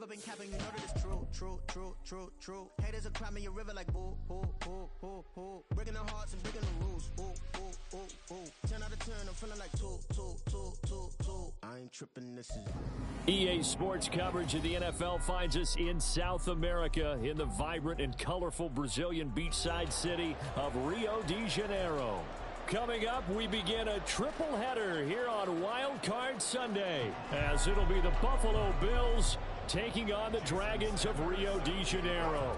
up and capping, you know that it's true, true, true, true, true. Haters are climbing your river like boo, boo, boo, boo, boo. Breaking the hearts and breaking the rules, ooh, ooh, ooh, ooh. 10 out of 10, I'm feeling like two. I ain't tripping, this is... EA Sports coverage of the NFL finds us in South America in the vibrant and colorful Brazilian beachside city of Rio de Janeiro. Coming up, we begin a triple header here on Wild Card Sunday, as it'll be the Buffalo Bills taking on the Dragons of Rio de Janeiro.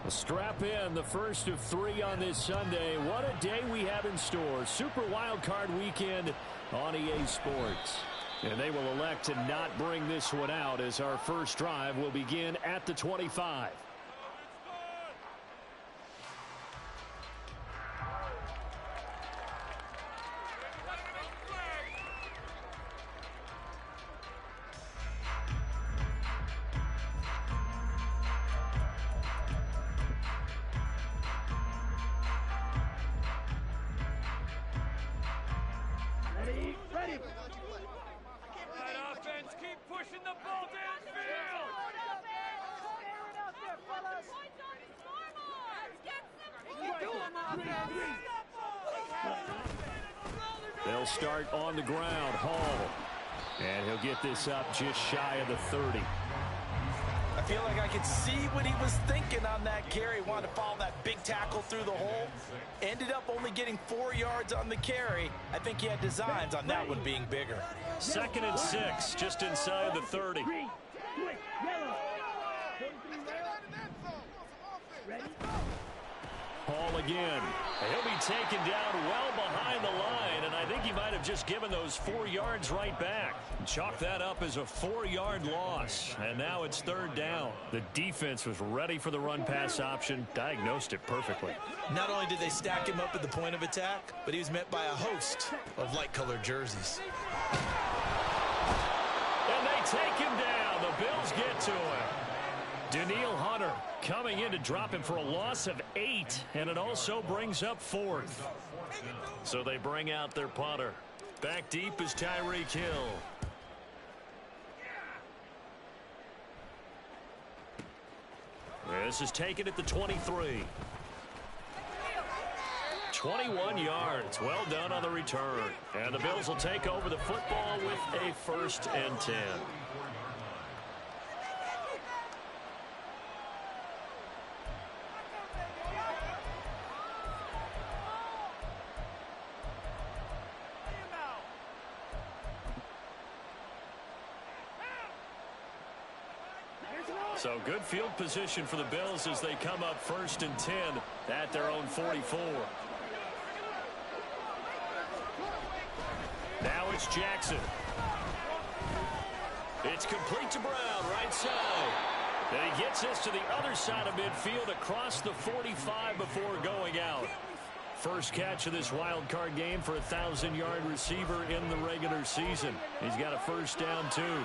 Strap in, the first of 3 on this Sunday. What a day we have in store. Super Wild Card Weekend on EA Sports. And they will elect to not bring this one out, as our first drive will begin at the 25. They'll start on the ground. Hall. And he'll get this up just shy of the 30. I feel like I could see what he was thinking on that carry. Wanted to follow that big tackle through the hole. Ended up only getting 4 yards on the carry. I think he had designs on that one being bigger. 2nd and 6, just inside the 30. Hall again. He'll be taken down well behind the line, and I think he might have just given those 4 yards right back. Chalk that up as a 4-yard loss, and now it's 3rd down. The defense was ready for the run-pass option, diagnosed it perfectly. Not only did they stack him up at the point of attack, but he was met by a host of light-colored jerseys. And they take him down. The Bills get to him. Danielle Hunter coming in to drop him for a loss of 8, and it also brings up 4th. So they bring out their punter. Back deep is Tyreek Hill. This is taken at the 23. 21 yards. Well done on the return. And the Bills will take over the football with a 1st and 10. So good field position for the Bills as they come up 1st and 10 at their own 44. Now it's Jackson. It's complete to Brown, right side. And he gets this to the other side of midfield across the 45 before going out. First catch of this wild card game for a 1,000-yard receiver in the regular season. He's got a 1st down, too.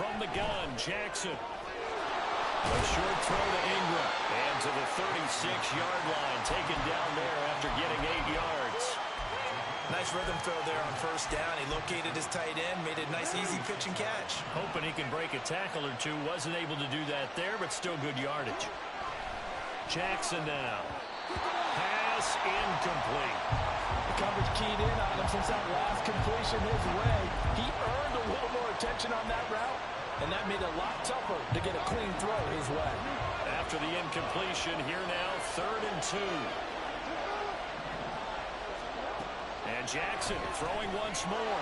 From the gun, Jackson. A short throw to Ingram. And to the 36-yard line, taken down there after getting 8 yards. Nice rhythm throw there on 1st down. He located his tight end, made a nice easy pitch and catch. Hoping he can break a tackle or two. Wasn't able to do that there, but still good yardage. Jackson now. Pass incomplete. The coverage keyed in on him since that last completion his way. He earned a little more attention on that route, and that made it a lot tougher to get a clean throw his way. After the incompletion, here now, 3rd and 2. And Jackson throwing once more.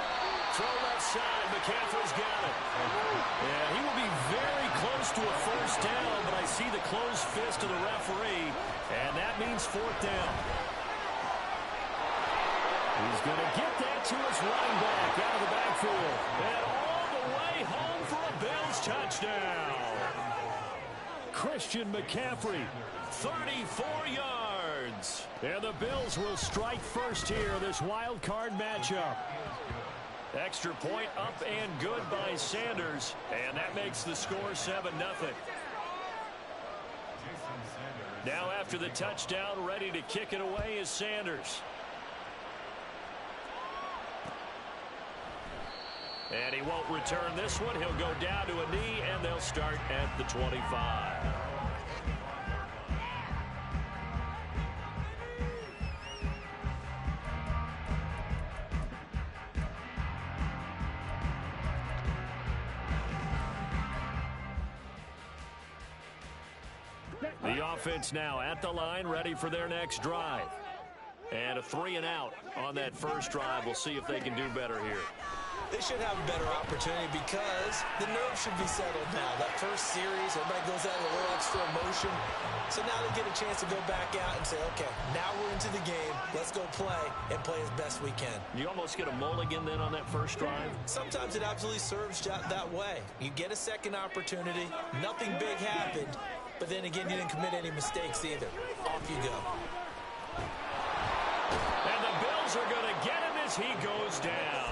Throw left side. McCaffrey's got it. Yeah, he will be very close to a 1st down, but I see the closed fist of the referee, and that means 4th down. He's going to get that to his running back out of the backfield. And all the way home for a Sanders, touchdown. Christian McCaffrey, 34 yards. And the Bills will strike first here, this wild card matchup. Extra point up and good by Sanders, and that makes the score 7-0. Now after the touchdown, ready to kick it away is Sanders. And he won't return this one. He'll go down to a knee, and they'll start at the 25. The offense now at the line, ready for their next drive. And a 3-and-out on that first drive. We'll see if they can do better here. They should have a better opportunity because the nerves should be settled now. That first series, everybody goes out with a little extra emotion. So now they get a chance to go back out and say, okay, now we're into the game. Let's go play and play as best we can. You almost get a mulligan then on that first drive? Sometimes it absolutely serves that way. You get a second opportunity. Nothing big happened. But then again, you didn't commit any mistakes either. Off you go. And the Bills are going to get him as he goes down.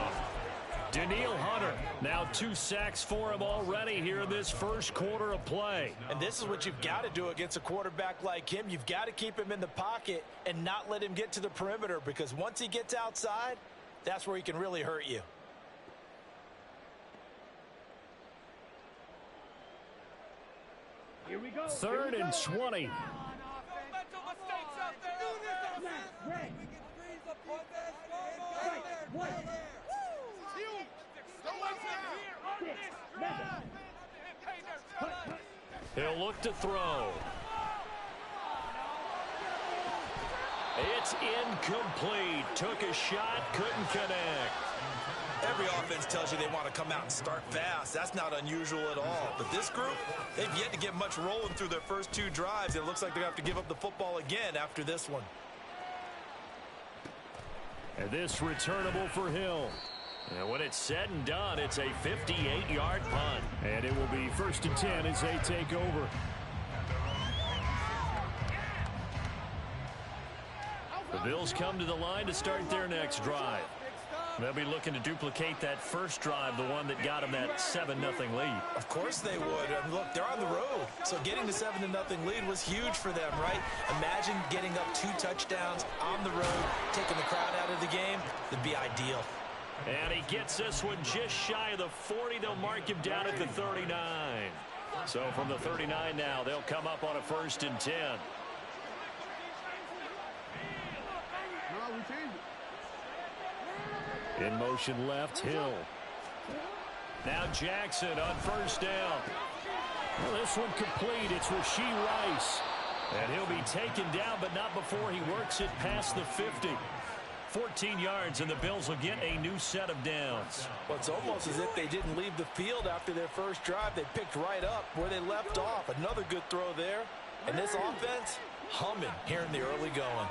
Danielle Hunter, now 2 sacks for him already here in this first quarter of play. And this is what you've got to do against a quarterback like him. You've got to keep him in the pocket and not let him get to the perimeter, because once he gets outside, that's where he can really hurt you. Here we go. 3rd and 20. He'll look to throw. It's incomplete. Took a shot, couldn't connect. Every offense tells you they want to come out and start fast. That's not unusual at all. But this group, they've yet to get much rolling through their first 2 drives. And it looks like they're going to have to give up the football again after this one. And this returnable for Hill. And when it's said and done, it's a 58-yard punt. And it will be 1st and 10 as they take over. The Bills come to the line to start their next drive. They'll be looking to duplicate that first drive, the one that got them that 7-0 lead. Of course they would. And look, they're on the road. So getting the 7-0 lead was huge for them, right? Imagine getting up 2 touchdowns on the road, taking the crowd out of the game. That'd be ideal. And he gets this one just shy of the 40. They'll mark him down at the 39. So from the 39 now, they'll come up on a 1st and 10. In motion left, Hill. Now Jackson on 1st down. Well, this one complete. It's Rashee Rice. And he'll be taken down, but not before he works it past the 50. 14 yards, and the Bills will get a new set of downs. Well, it's almost as if they didn't leave the field after their first drive. They picked right up where they left off. Another good throw there. And this offense, humming here in the early going.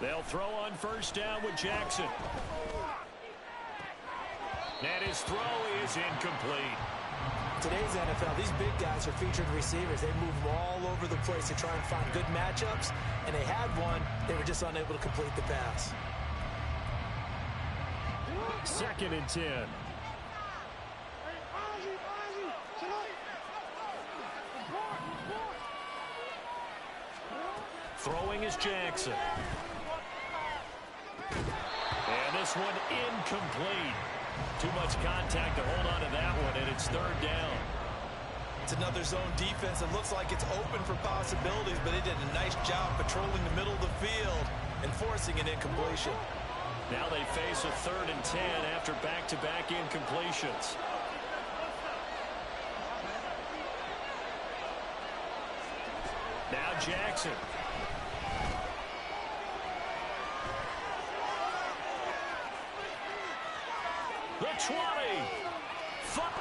They'll throw on 1st down with Jackson. And his throw is incomplete. Today's NFL, these big guys are featured receivers. They move all over the place to try and find good matchups, and they had one. They were just unable to complete the pass. 2nd and 10. Throwing is Jackson. And this one incomplete. Too much contact to hold on to that one, and it's 3rd down. It's another zone defense. It looks like it's open for possibilities, but they did a nice job patrolling the middle of the field and forcing an incompletion. Now they face a 3rd and 10 after back-to-back incompletions. Now Jackson. The 20.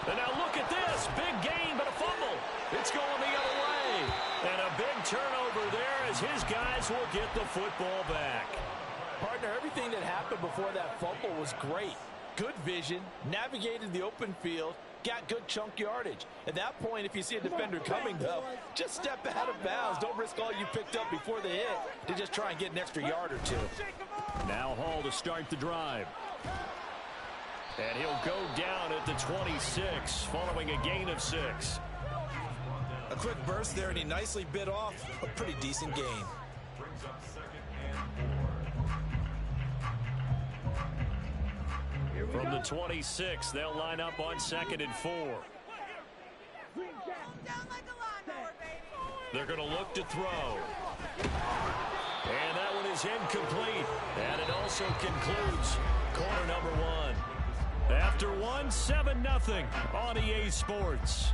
And now look at this. Big gain, but a fumble. It's going the other way. And a big turn as his guys will get the football back. Partner, everything that happened before that fumble was great. Good vision, navigated the open field, got good chunk yardage. At that point, if you see a defender coming, though, just step out of bounds. Don't risk all you picked up before the hit to just try and get an extra yard or two. Now Hall to start the drive. And he'll go down at the 26, following a gain of 6. A quick burst there, and he nicely bit off a pretty decent gain. From the 26, they'll line up on 2nd and 4. They're going to look to throw. And that one is incomplete. And it also concludes quarter number 1. After 1, 7-0 on EA Sports.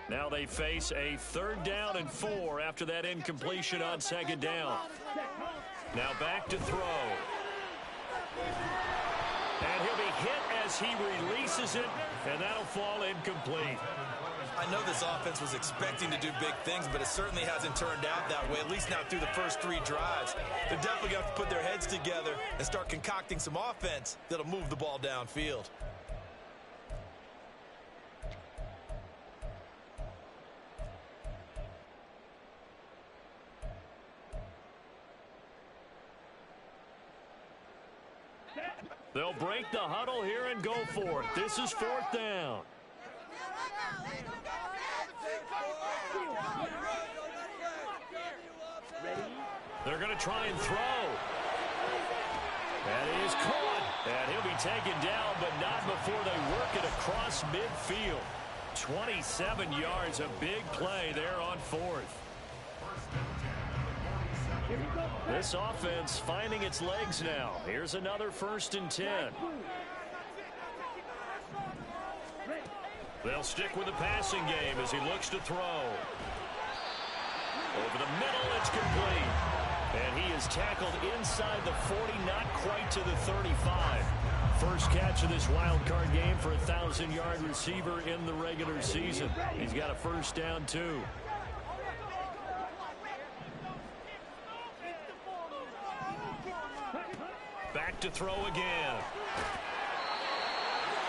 Now they face a 3rd down and 4 after that incompletion on 2nd down. Now back to throw. And he'll be hit as he releases it, and that'll fall incomplete. I know this offense was expecting to do big things, but it certainly hasn't turned out that way, at least not through the first 3 drives. They're definitely going to have to put their heads together and start concocting some offense that'll move the ball downfield. They'll break the huddle here and go for it. This is 4th down. They're going to try and throw. That is caught. And he'll be taken down, but not before they work it across midfield. 27 yards, a big play there on 4th. This offense finding its legs now. Here's another 1st and 10. They'll stick with the passing game as he looks to throw. Over the middle, it's complete. And he is tackled inside the 40, not quite to the 35. First catch of this wild card game for a 1,000-yard receiver in the regular season. He's got a 1st down, too. Back to throw again.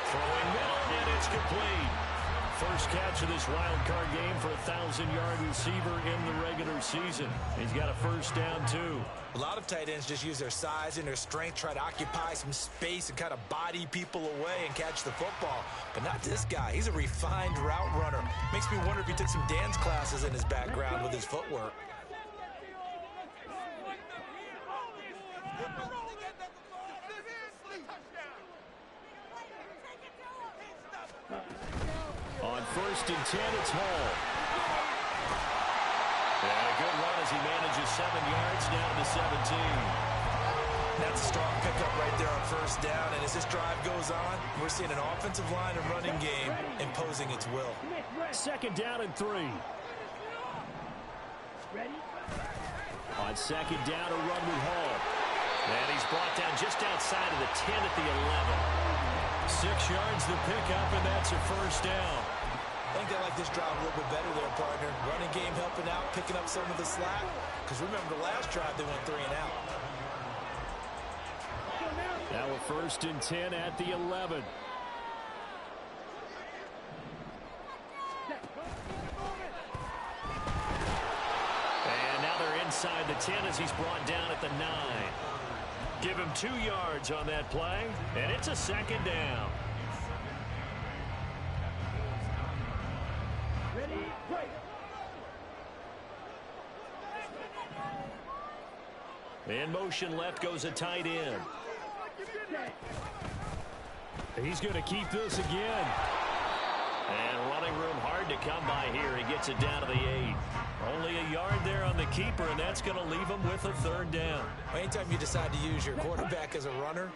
Throwing middle, and it's complete. First catch of this wild card game for a 1,000-yard receiver in the regular season. He's got a 1st down, too. A lot of tight ends just use their size and their strength, try to occupy some space and kind of body people away and catch the football. But not this guy. He's a refined route runner. Makes me wonder if he took some dance classes in his background with his footwork. On 1st and 10, it's Hall. And a good run as he manages 7 yards down to 17. That's a strong pickup right there on 1st down. And as this drive goes on, we're seeing an offensive line and running game imposing its will. 2nd down and 3. On 2nd down, a run with Hall. And he's brought down just outside of the 10 at the 11. 6 yards the pickup, and that's a 1st down. I think they like this drive a little bit better there, partner. Running game helping out, picking up some of the slack. Because remember, the last drive they went 3 and out. Now a 1st and 10 at the 11. And now they're inside the 10 as he's brought down at the 9. Give him 2 yards on that play, and it's a 2nd down. In motion left goes a tight end. He's going to keep this again. And running room hard to come by here. He gets it down to the 8. Only a yard there on the keeper, and that's going to leave him with a 3rd down. Anytime you decide to use your quarterback as a runner,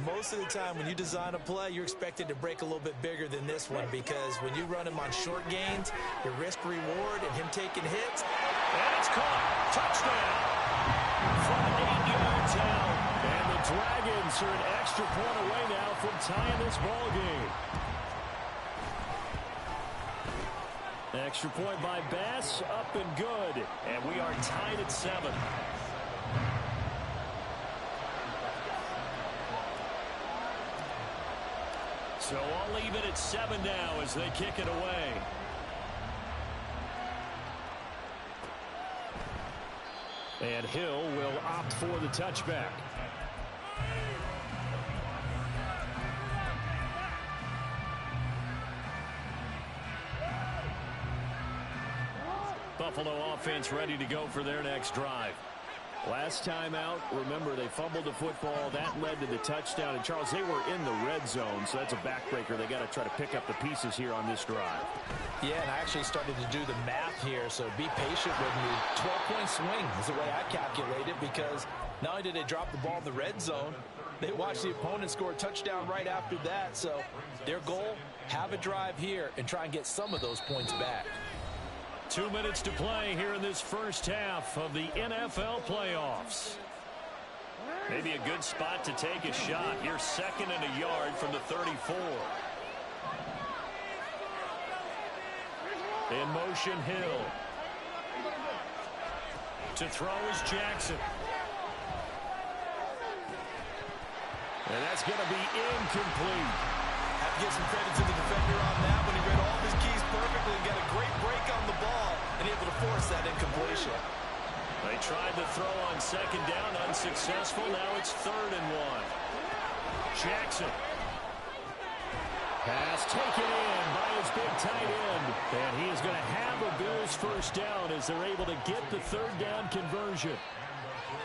most of the time when you design a play, you're expected to break a little bit bigger than this one, because when you run him on short gains, your risk reward and him taking hits, And it's caught. Touchdown. From 8 yards out. And the Dragons are an extra point away now from tying this ball game. Extra point by Bass, up and good. And we are tied at 7. So I'll leave it at 7 now as they kick it away. And Hill will opt for the touchback. Buffalo offense ready to go for their next drive. Last time out, remember, they fumbled the football. That led to the touchdown. And, Charles, they were in the red zone, so that's a backbreaker. They got to try to pick up the pieces here on this drive. Yeah, and I actually started to do the math here, so be patient with me. 12-point swing is the way I calculate it, because not only did they drop the ball in the red zone, they watched the opponent score a touchdown right after that. So their goal, have a drive here and try and get some of those points back. 2 minutes to play here in this first half of the NFL playoffs. Maybe a good spot to take a shot. Here's 2nd and a yard from the 34. In motion, Hill. To throw is Jackson. And that's going to be incomplete. Have to give some credit to the defender on that when he read all of his keys perfectly and got a great break on the ball and able to force that incompletion. They tried to throw on 2nd down, unsuccessful. Now it's 3rd and 1. Jackson. Pass taken in by his big tight end. And he is going to have a Bills first down as they're able to get the 3rd down conversion.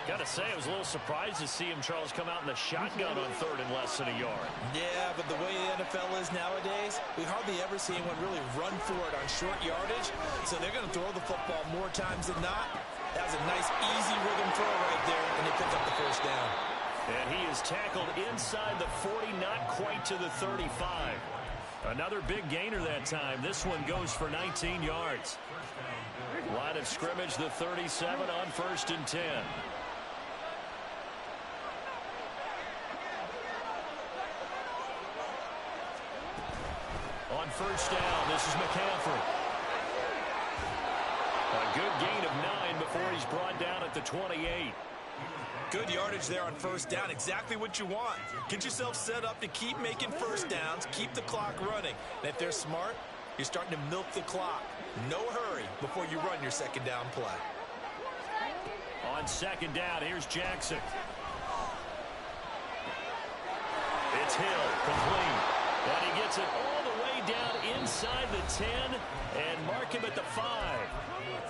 Got to say, I was a little surprised to see him, Charles, come out in the shotgun on 3rd and less than a yard. Yeah, but the way the NFL is nowadays, we hardly ever see anyone really run for it on short yardage. So they're going to throw the football more times than not. That was a nice, easy rhythm throw right there, and they picked up the first down. And he is tackled inside the 40, not quite to the 35. Another big gainer that time. This one goes for 19 yards. Line of scrimmage, the 37 on 1st and 10. On 1st down, this is McCaffrey. A good gain of 9 before he's brought down at the 28. Good yardage there on 1st down. Exactly what you want. Get yourself set up to keep making first downs, keep the clock running. And if they're smart, you're starting to milk the clock. No hurry before you run your 2nd down play. On 2nd down, here's Jackson. It's Hill, complete. And he gets it all the way down inside the 10 and mark him at the 5.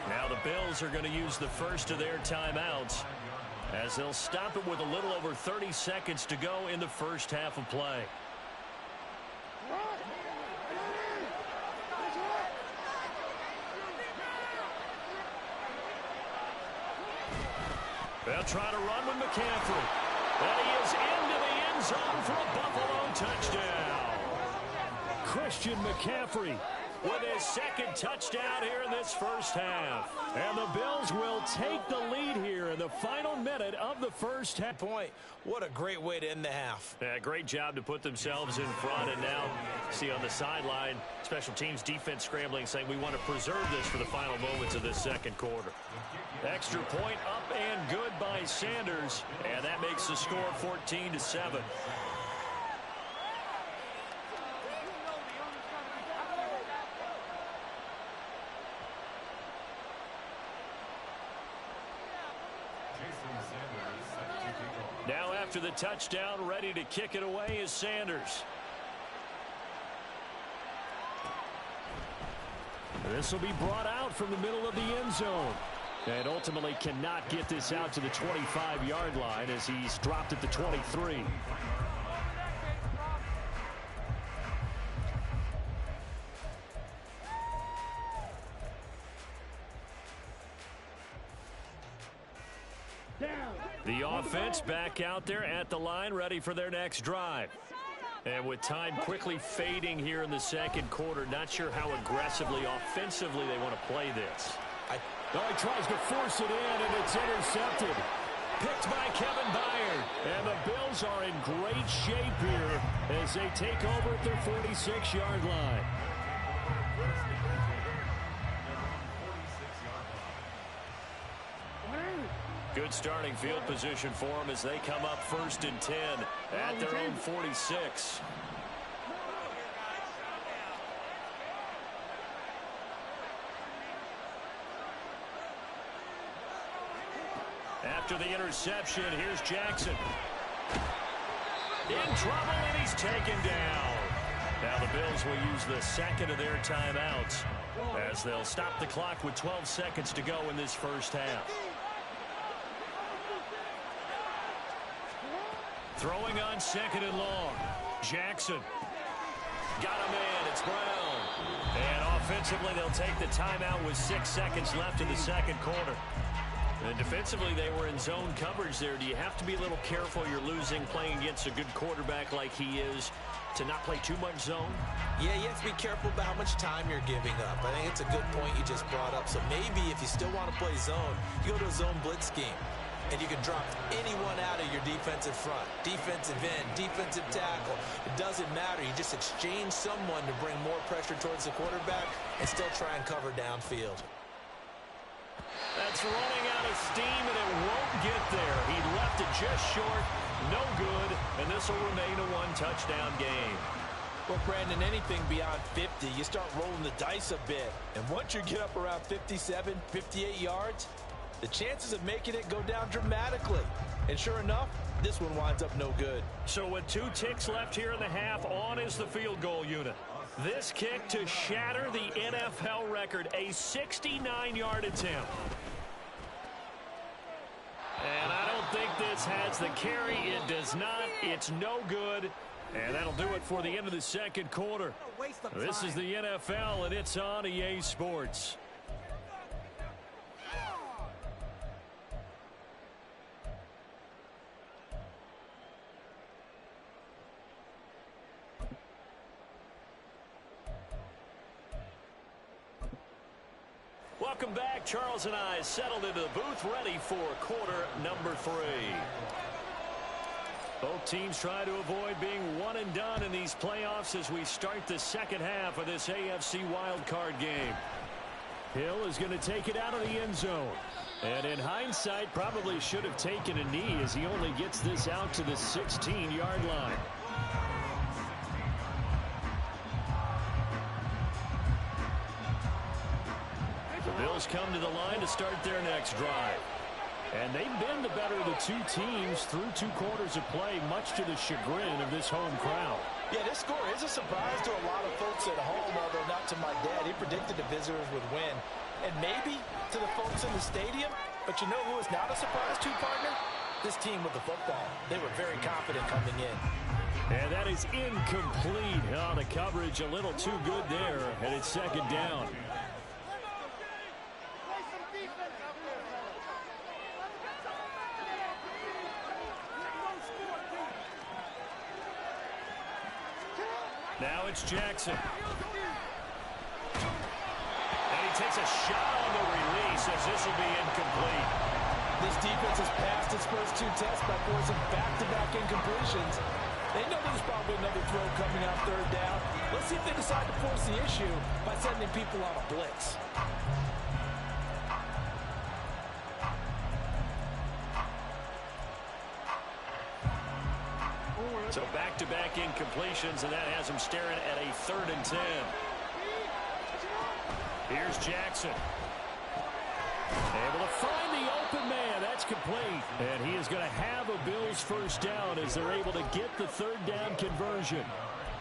Now the Bills are going to use the first of their timeouts as they'll stop it with a little over 30 seconds to go in the first half of play. They'll try to run with McCaffrey. And he is into the end zone for a Buffalo touchdown. Christian McCaffrey with his 2nd touchdown here in this first half. And the Bills will take the lead here in the final minute of the first half. What a great way to end the half. Yeah, great job to put themselves in front. And now, see on the sideline, special teams defense scrambling, saying we want to preserve this for the final moments of this 2nd quarter. Extra point up and good by Sanders. And that makes the score 14-7. Now after the touchdown, ready to kick it away is Sanders. This will be brought out from the middle of the end zone. And ultimately cannot get this out to the 25-yard line as he's dropped at the 23. The offense back out there at the line, ready for their next drive. And with time quickly fading here in the 2nd quarter, not sure how aggressively, offensively they want to play this. He tries to force it in, and it's intercepted. Picked by Kevin Byard. And the Bills are in great shape here as they take over at their 46-yard line. Good starting field position for them as they come up 1st and 10 at their own 46. After the interception, here's Jackson. In trouble, and he's taken down. Now the Bills will use the second of their timeouts as they'll stop the clock with 12 seconds to go in this first half. Throwing on 2nd and long. Jackson. Got him in. It's Brown. And offensively, they'll take the timeout with 6 seconds left in the second quarter. And defensively, they were in zone coverage there. Do you have to be a little careful? You're losing playing against a good quarterback like he is to not play too much zone? Yeah, you have to be careful about how much time you're giving up. I think it's a good point you just brought up. So maybe if you still want to play zone, you go to a zone blitz scheme. And you can drop anyone out of your defensive front. Defensive end, defensive tackle. It doesn't matter. You just exchange someone to bring more pressure towards the quarterback and still try and cover downfield. That's running out of steam, and it won't get there. He left it just short. No good. And this will remain a one-touchdown game. Well, Brandon, anything beyond 50, you start rolling the dice a bit. And once you get up around 57, 58 yards, the chances of making it go down dramatically. And sure enough, this one winds up no good. So with 2 ticks left here in the half, on is the field goal unit. This kick to shatter the NFL record, a 69-yard attempt. And I don't think this has the carry. It does not. It's no good. And that'll do it for the end of the second quarter. This is the NFL, and it's on EA Sports. Welcome back. Charles and I settled into the booth, ready for quarter number 3. Both teams try to avoid being one and done in these playoffs as we start the second half of this AFC wildcard game. Hill is going to take it out of the end zone. And in hindsight, probably should have taken a knee as he only gets this out to the 16-yard line. The Bills come to the line to start their next drive. And they've been the better of the 2 teams through 2 quarters of play, much to the chagrin of this home crowd. Yeah, this score is a surprise to a lot of folks at home, although not to my dad. He predicted the visitors would win. And maybe to the folks in the stadium. But you know who is not a surprise to, partner? This team with the football. They were very confident coming in. And that is incomplete. Oh, the coverage a little too good there, and it's second down. Now it's Jackson. And he takes a shot on the release as this will be incomplete. This defense has passed its first 2 tests by forcing back-to-back incompletions. They know there's probably another throw coming out third down. Let's see if they decide to force the issue by sending people on a blitz. So back-to-back incompletions, and that has him staring at a 3rd and 10. Here's Jackson. Able to find the open man. That's complete. And he is going to have a Bills first down as they're able to get the 3rd down conversion.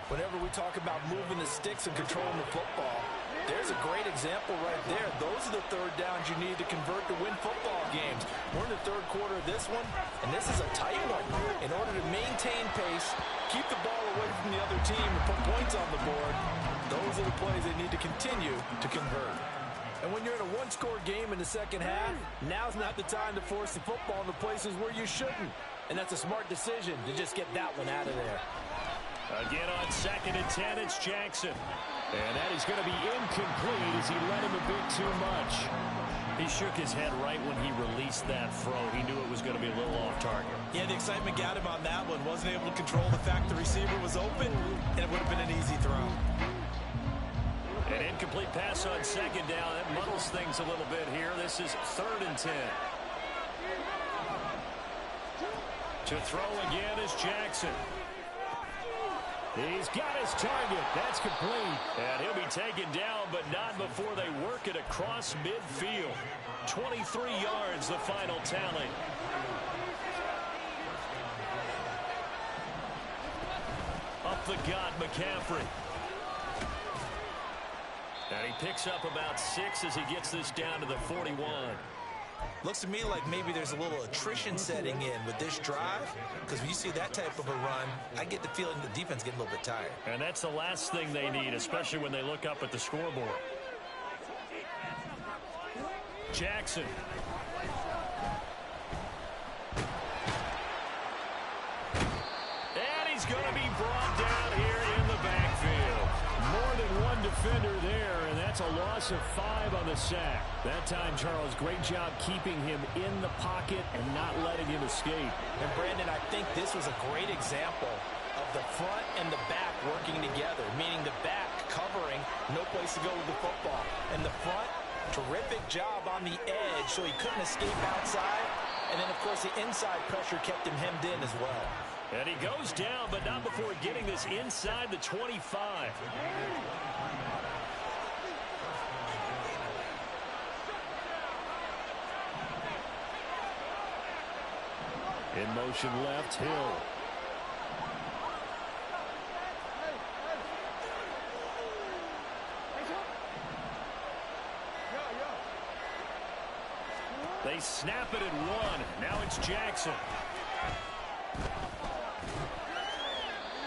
Whenever we talk about moving the sticks and controlling the football, there's a great example right there. Those are the 3rd downs you need to convert to win football games. We're in the 3rd quarter of this one, and this is a tight one. In order to maintain pace, keep the ball away from the other team, and put points on the board, those are the plays they need to continue to convert. And when you're in a 1-score game in the second half, now's not the time to force the football in the places where you shouldn't. And that's a smart decision to just get that one out of there. Again on 2nd and 10, it's Jackson. And that is going to be incomplete as he let him a bit too much. He shook his head right when he released that throw. He knew it was going to be a little off target. Yeah, the excitement got him on that one. Wasn't able to control the fact the receiver was open, and it would have been an easy throw. An incomplete pass on second down. That muddles things a little bit here. This is 3rd and 10. To throw again is Jackson. He's got his target. That's complete. And he'll be taken down, but not before they work it across midfield. 23 yards, the final tally. Up the gut, McCaffrey. And he picks up about 6 as he gets this down to the 41. Looks to me like maybe there's a little attrition setting in with this drive, because when you see that type of a run, I get the feeling the defense getting a little bit tired. And that's the last thing they need, especially when they look up at the scoreboard. Jackson. And he's going to be brought down here in the backfield. More than one defender there, and that's a loss of 5 on the sack. That time, Charles, great job keeping him in the pocket and not letting him escape. And Brandon, I think this was a great example of the front and the back working together, meaning the back covering, no place to go with the football. And the front, terrific job on the edge so he couldn't escape outside. And then, of course, the inside pressure kept him hemmed in as well. And he goes down, but not before getting this inside the 25. In motion left, Hill. They snap it at 1. Now it's Jackson.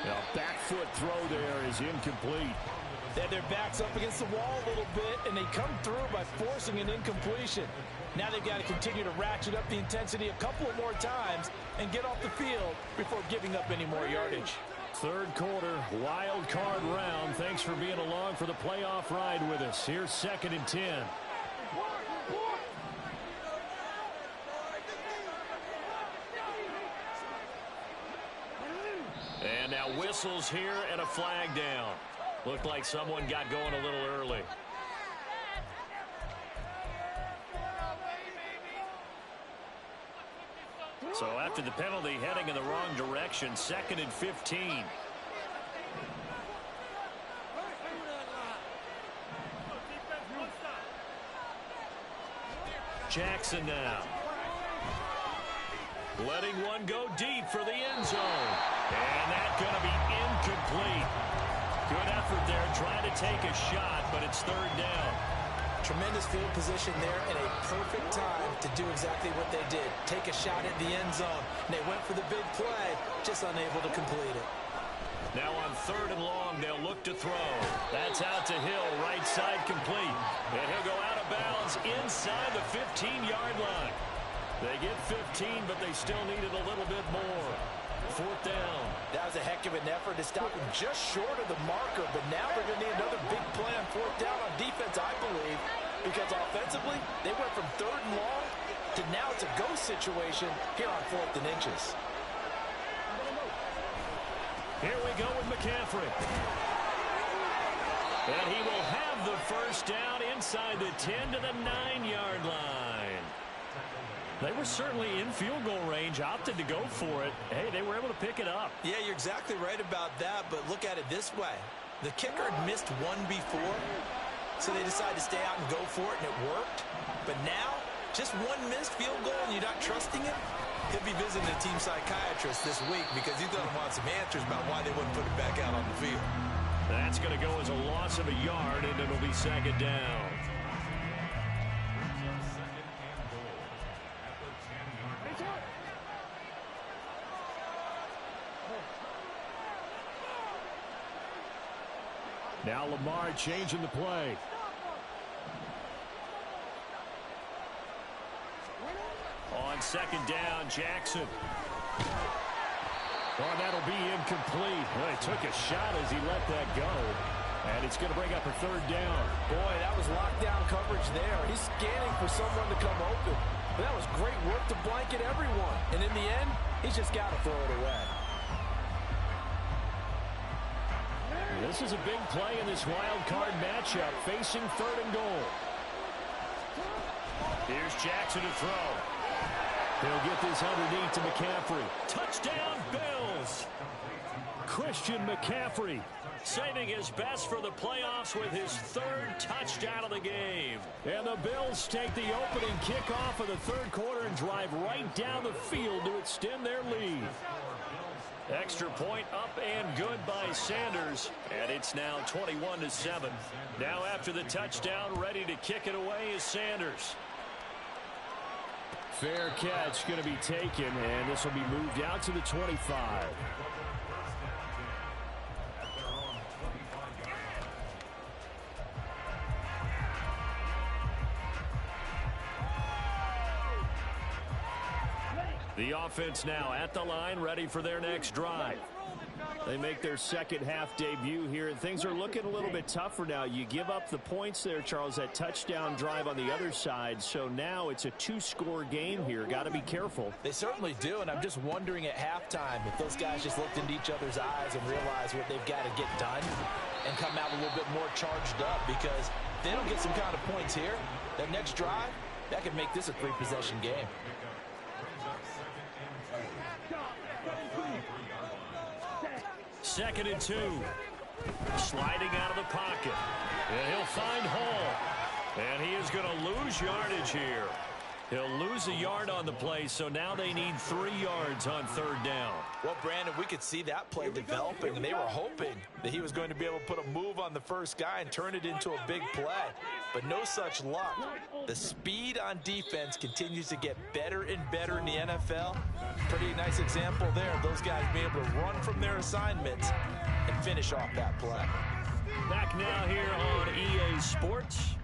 Now, back foot throw there is incomplete. They had their backs up against the wall a little bit, and they come through by forcing an incompletion. Now they've got to continue to ratchet up the intensity a couple of more times and get off the field before giving up any more yardage. 3rd quarter, wild card round. Thanks for being along for the playoff ride with us. Here's 2nd and 10. And now whistles here and a flag down. Looked like someone got going a little early. So after the penalty, heading in the wrong direction, 2nd and 15. Jackson now. Letting one go deep for the end zone. And that's going to be incomplete. Good effort there, trying to take a shot, but it's 3rd down. Tremendous field position there and a perfect time to do exactly what they did. Take a shot at the end zone. And they went for the big play, just unable to complete it. Now on 3rd and long, they'll look to throw. That's out to Hill, right side complete. And he'll go out of bounds inside the 15-yard line. They get 15, but they still needed a little bit more. 4th down. That was a heck of an effort to stop him just short of the marker, but now they're going to need another big play on 4th down on defense, I believe, because offensively, they went from 3rd and long to now it's a go situation here on 4th and inches. Here we go with McCaffrey. And he will have the 1st down inside the 10 to the 9-yard line. They were certainly in field goal range, opted to go for it. Hey, they were able to pick it up. Yeah, you're exactly right about that, but look at it this way. The kicker had missed one before, so they decided to stay out and go for it, and it worked. But now, just one missed field goal and you're not trusting him? He'll be visiting a team psychiatrist this week because he's going to want some answers about why they wouldn't put it back out on the field. That's going to go as a loss of a yard, and it'll be 2nd down. Now Lamar changing the play. On 2nd down, Jackson. Oh, that'll be incomplete. Well, he took a shot as he let that go. And it's going to bring up a 3rd down. Boy, that was lockdown coverage there. He's scanning for for someone to come open. But that was great work to blanket everyone. And in the end, he's just got to throw it away. This is a big play in this wild card matchup, facing 3rd and goal. Here's Jackson to throw. He'll get this underneath to McCaffrey. Touchdown, Bills! Christian McCaffrey saving his best for the playoffs with his 3rd touchdown of the game. And the Bills take the opening kickoff of the 3rd quarter and drive right down the field to extend their lead. Extra point up and good by Sanders, and it's now 21-7. Now after the touchdown, ready to kick it away is Sanders. Fair catch going to be taken, and this will be moved out to the 25. The offense now at the line, ready for their next drive. They make their second half debut here, and things are looking a little bit tougher now. You give up the points there, Charles, that touchdown drive on the other side. So now it's a 2-score game here. Got to be careful. They certainly do, and I'm just wondering at halftime if those guys just looked into each other's eyes and realized what they've got to get done and come out a little bit more charged up, because if they don't get some kind of points here, that next drive, that could make this a 3-possession game. Second and 2. Sliding out of the pocket. And he'll find Hall. And he is going to lose yardage here. He'll lose a yard on the play, so now they need 3 yards on 3rd down. Well, Brandon, we could see that play developing. They were hoping that he was going to be able to put a move on the first guy and turn it into a big play. But no such luck. The speed on defense continues to get better and better in the NFL. Pretty nice example there of those guys being able to run from their assignments and finish off that play. Back now here on EA Sports,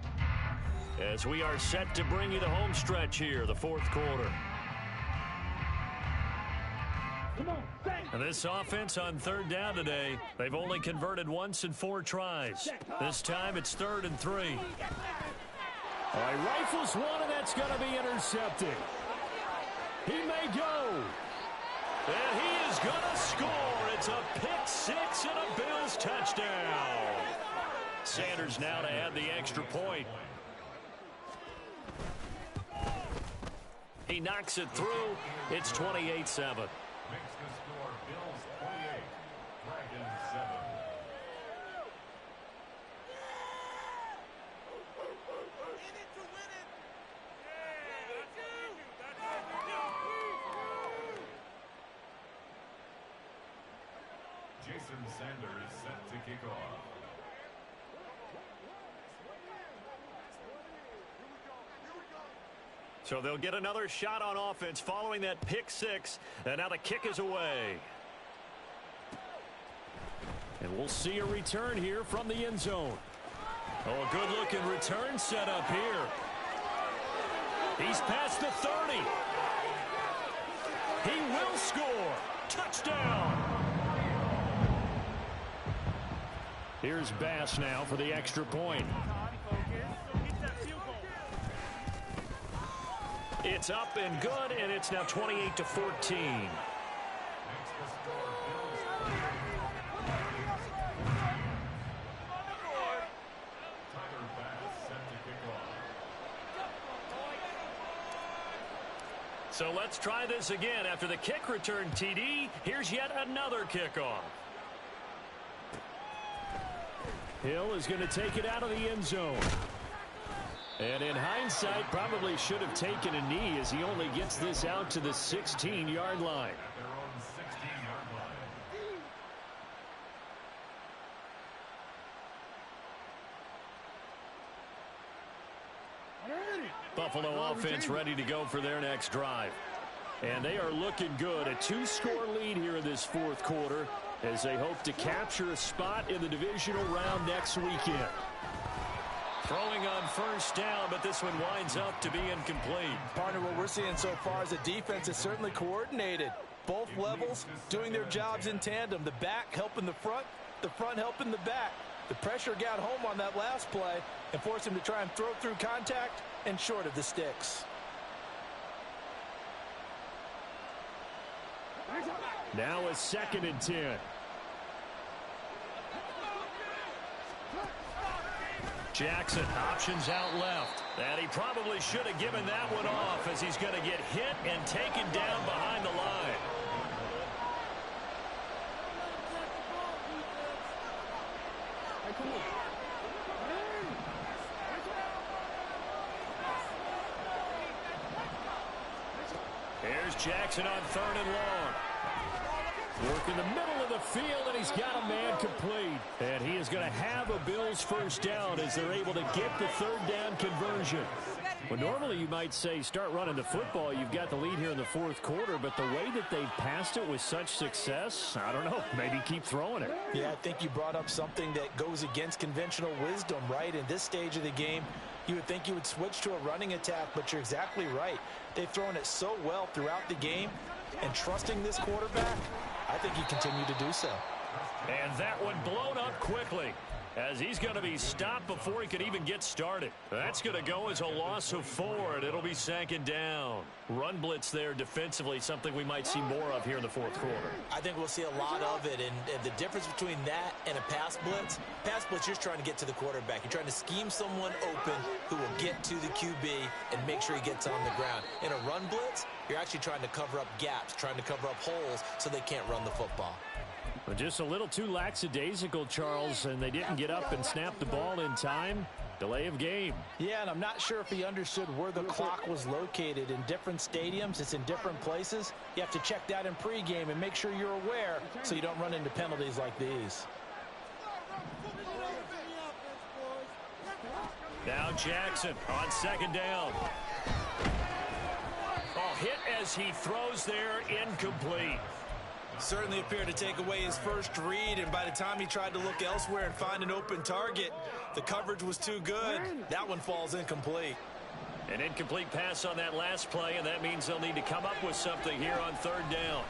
as we are set to bring you the home stretch here, the 4th quarter. And this offense on 3rd down today, they've only converted once in 4 tries. This time it's 3rd and 3. All right, rifles one, and that's going to be intercepted. He may go. And he is going to score. It's a pick 6 and a Bills touchdown. Sanders now to add the extra point. He knocks it through. It's 28-7. Jason Sanders set to kick off. So they'll get another shot on offense following that pick 6, and now the kick is away. And we'll see a return here from the end zone. Oh, a good-looking return set up here. He's past the 30. He will score. Touchdown. Here's Bass now for the extra point. It's up and good, and it's now 28-14. So let's try this again. After the kick return TD, here's yet another kickoff. Hill is going to take it out of the end zone. And in hindsight, probably should have taken a knee, as he only gets this out to the 16-yard line. Buffalo offense ready to go for their next drive. And they are looking good. A 2-score lead here in this 4th quarter, as they hope to capture a spot in the divisional round next weekend. Throwing on first down, but this one winds up to be incomplete. Partner, what we're seeing so far is the defense is certainly coordinated. Both levels doing their jobs in tandem. The back helping the front helping the back. The pressure got home on that last play and forced him to try and throw through contact. and short of the sticks. Now a 2nd and 10. Jackson, options out left. And he probably should have given that one off as he's going to get hit and taken down behind the line. Here's Jackson on 3rd and long. Work in the middle of the field, and he's got a man complete. And he is going to have a Bills first down as they're able to get the 3rd down conversion. Well, normally you might say start running the football. You've got the lead here in the 4th quarter, but the way that they've passed it with such success, I don't know, maybe keep throwing it. Yeah, I think you brought up something that goes against conventional wisdom, right? In this stage of the game, you would think you would switch to a running attack, but you're exactly right. They've thrown it so well throughout the game, and trusting this quarterback, I think you continue to do so. And that one blown up quickly as he's going to be stopped before he could even get started. That's going to go as a loss of 4, and it'll be 2nd down. Run blitz there defensively, something we might see more of here in the 4th quarter. I think we'll see a lot of it, and the difference between that and a pass blitz, you're trying to get to the quarterback. You're trying to scheme someone open who will get to the QB and make sure he gets on the ground. In a run blitz, you're actually trying to cover up gaps, trying to cover up holes so they can't run the football. But just a little too lackadaisical, Charles, and they didn't get up and snap the ball in time. Delay of game. Yeah, and I'm not sure if he understood where the clock was located. In different stadiums, it's in different places. You have to check that in pregame and make sure you're aware so you don't run into penalties like these. Now Jackson on 2nd down. Oh, hit as he throws there, incomplete. Certainly appeared to take away his first read, and by the time he tried to look elsewhere and find an open target, the coverage was too good. That one falls incomplete. An incomplete pass on that last play, and that means they'll need to come up with something here on 3rd down.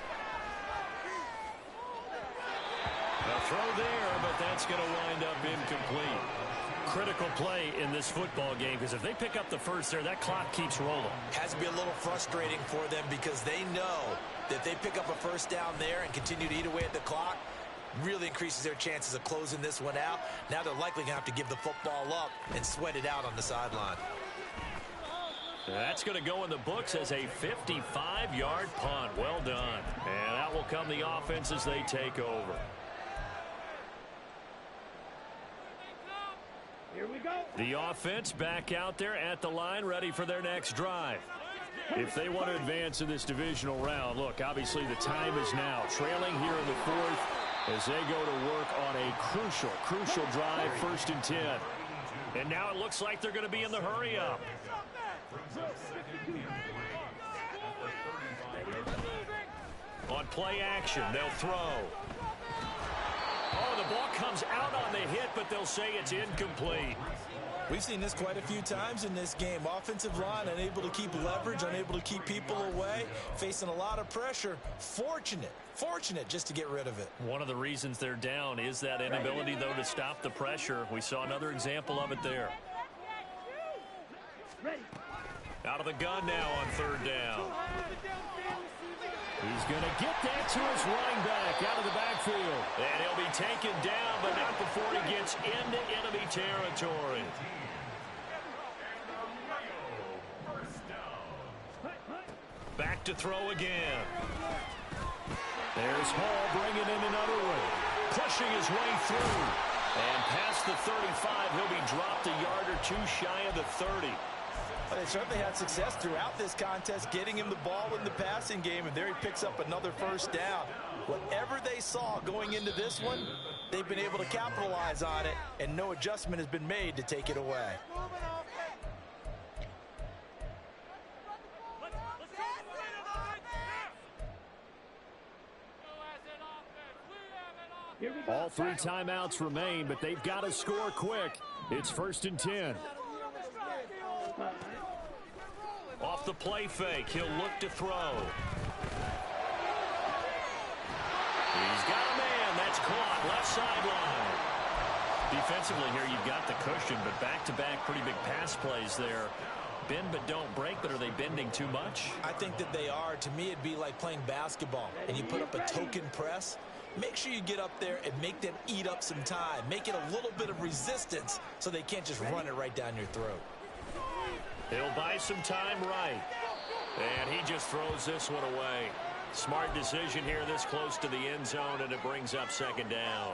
A throw there, but that's going to wind up incomplete. Critical play in this football game, because if they pick up the first there, that clock keeps rolling. Has to be a little frustrating for them because they know that if they pick up a first down there and continue to eat away at the clock, really increases their chances of closing this one out. Now they're likely going to have to give the football up and sweat it out on the sideline. That's going to go in the books as a 55-yard punt. Well done. And out will come the offense as they take over. Here we go. The offense back out there at the line, ready for their next drive. If they want to advance in this divisional round, look, obviously the time is now. Trailing here in the 4th as they go to work on a crucial drive, 1st and 10. And now it looks like they're going to be in the hurry up. On play action, they'll throw. Oh, the ball comes out on the hit, but they'll say it's incomplete. We've seen this quite a few times in this game. Offensive line unable to keep leverage, unable to keep people away, facing a lot of pressure. Fortunate just to get rid of it. One of the reasons they're down is that inability, though, to stop the pressure. We saw another example of it there. Out of the gun now on 3rd down. He's going to get that to his running back out of the backfield. And he'll be taken down, but not before he gets into enemy territory. Back to throw again. There's Hall bringing in another one. Pushing his way through. And past the 35, he'll be dropped a yard or two shy of the 30. Well, they certainly had success throughout this contest, getting him the ball in the passing game, and there he picks up another first down. Whatever they saw going into this one, they've been able to capitalize on it, and no adjustment has been made to take it away. All 3 timeouts remain, but they've got to score quick. It's 1st and 10. Off the play fake, he'll look to throw. He's got a man. That's caught. Left sideline. Defensively here, you've got the cushion, but back-to-back pretty big pass plays there. bend but don't break, but are they bending too much? I think that they are. To me, it'd be like playing basketball, and you put up a token press. Make sure you get up there and make them eat up some time. Make it a little bit of resistance so they can't just run it right down your throat. He'll buy some time right. And he just throws this one away. Smart decision here this close to the end zone, and it brings up second down.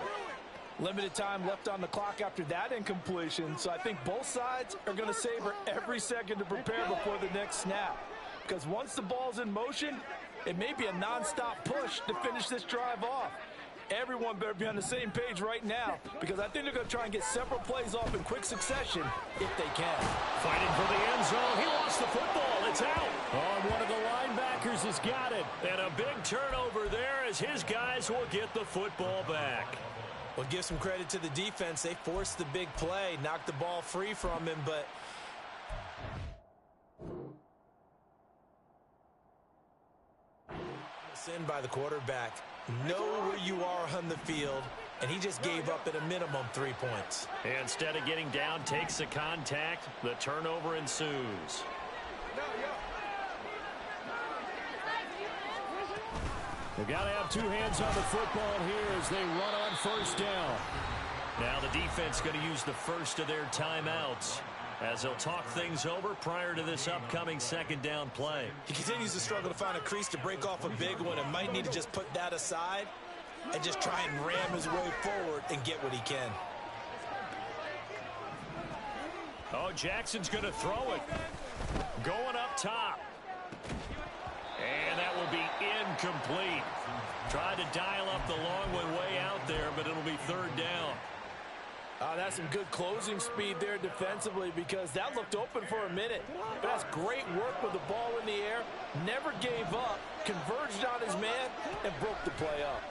Limited time left on the clock after that incompletion, so I think both sides are going to savor every second to prepare before the next snap. Because once the ball's in motion, it may be a nonstop push to finish this drive off. Everyone better be on the same page right now, because I think they're going to try and get several plays off in quick succession if they can. Fighting for the end zone. He lost the football. It's out. Oh, one of the linebackers has got it. And a big turnover there as his guys will get the football back. Well, give some credit to the defense. They forced the big play, knocked the ball free from him, but it's in by the quarterback. Know where you are on the field, and he just gave up at a minimum 3 points. Instead of getting down, takes the contact. The turnover ensues. They've got to have two hands on the football here as they run on first down. Now the defense going to use the first of their timeouts as they'll talk things over prior to this upcoming second down play. He continues to struggle to find a crease to break off a big one and might need to just put that aside and just try and ram his way forward and get what he can. Oh, Jackson's going to throw it. Going up top. And that will be incomplete. Tried to dial up the long one way out there, but it'll be third down. That's some good closing speed there defensively, because that looked open for a minute. But that's great work with the ball in the air. Never gave up, converged on his man, and broke the play up.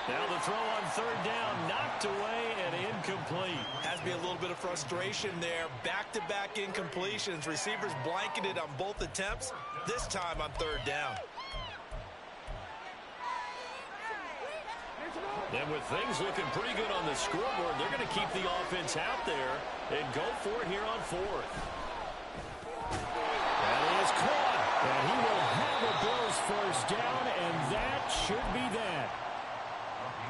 Now the throw on third down, knocked away and incomplete. Has to be a little bit of frustration there. Back-to-back incompletions. Receivers blanketed on both attempts, this time on third down. And with things looking pretty good on the scoreboard, they're going to keep the offense out there and go for it here on fourth. That is caught. And he will have a Bills first down, and that should be that.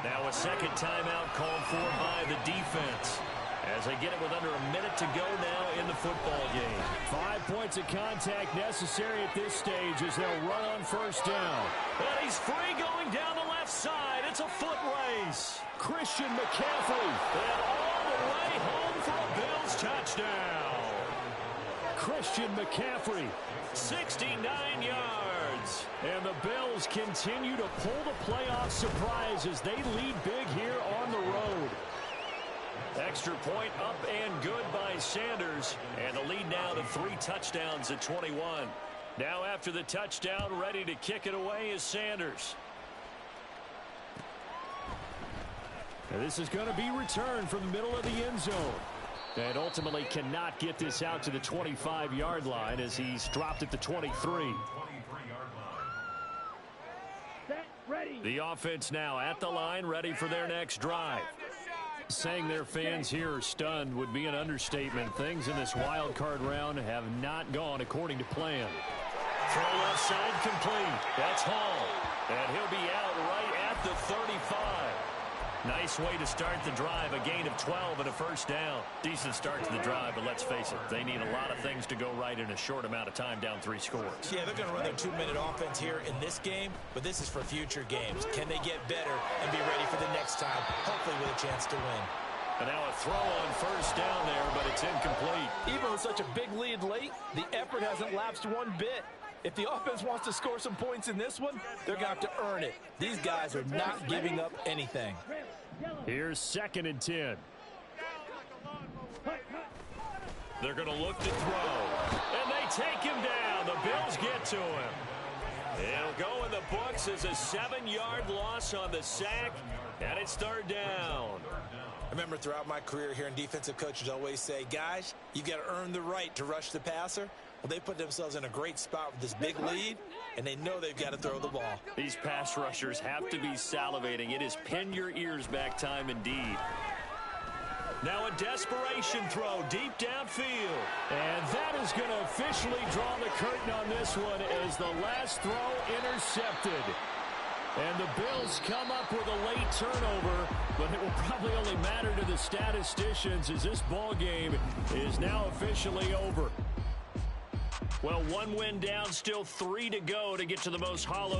Now a second timeout called for by the defense as they get it with under a minute to go now in the football game. 5 points of contact necessary at this stage as they'll run on first down. And he's free going down the left side. It's a foot race. Christian McCaffrey. And all the way home for a Bills touchdown. Christian McCaffrey, 69 yards. And the Bills continue to pull the playoff surprise as they lead big here on the road. Extra point up and good by Sanders. And the lead now to 3 touchdowns at 21. Now after the touchdown, ready to kick it away is Sanders. And this is going to be returned from the middle of the end zone. And ultimately cannot get this out to the 25-yard line as he's dropped at the 23. The offense now at the line, ready for their next drive. Saying their fans here are stunned would be an understatement. Things in this wild card round have not gone according to plan. Throw left side complete. That's Hall. And he'll be out right at the 35. Nice way to start the drive. A gain of 12 and a first down. Decent start to the drive, but let's face it, they need a lot of things to go right in a short amount of time, down 3 scores. Yeah, they're going to run their 2-minute offense here in this game, but this is for future games. Can they get better and be ready for the next time, hopefully with a chance to win? And now a throw on first down there, but it's incomplete. Even with such a big lead late, the effort hasn't lapsed one bit. If the offense wants to score some points in this one, they're going to have to earn it. These guys are not giving up anything. Here's 2nd and 10. They're going to look to throw. And they take him down. The Bills get to him. It'll go in the books as a 7-yard loss on the sack, and it's third down. I remember throughout my career hearing defensive coaches always say, guys, you got to earn the right to rush the passer. Well, they put themselves in a great spot with this big lead, and they know they've got to throw the ball. These pass rushers have to be salivating. It is pin your ears back time indeed. Now a desperation throw deep downfield. And that is going to officially draw the curtain on this one as the last throw intercepted. And the Bills come up with a late turnover, but it will probably only matter to the statisticians as this ball game is now officially over. Well, one win down, still 3 to go to get to the most hollow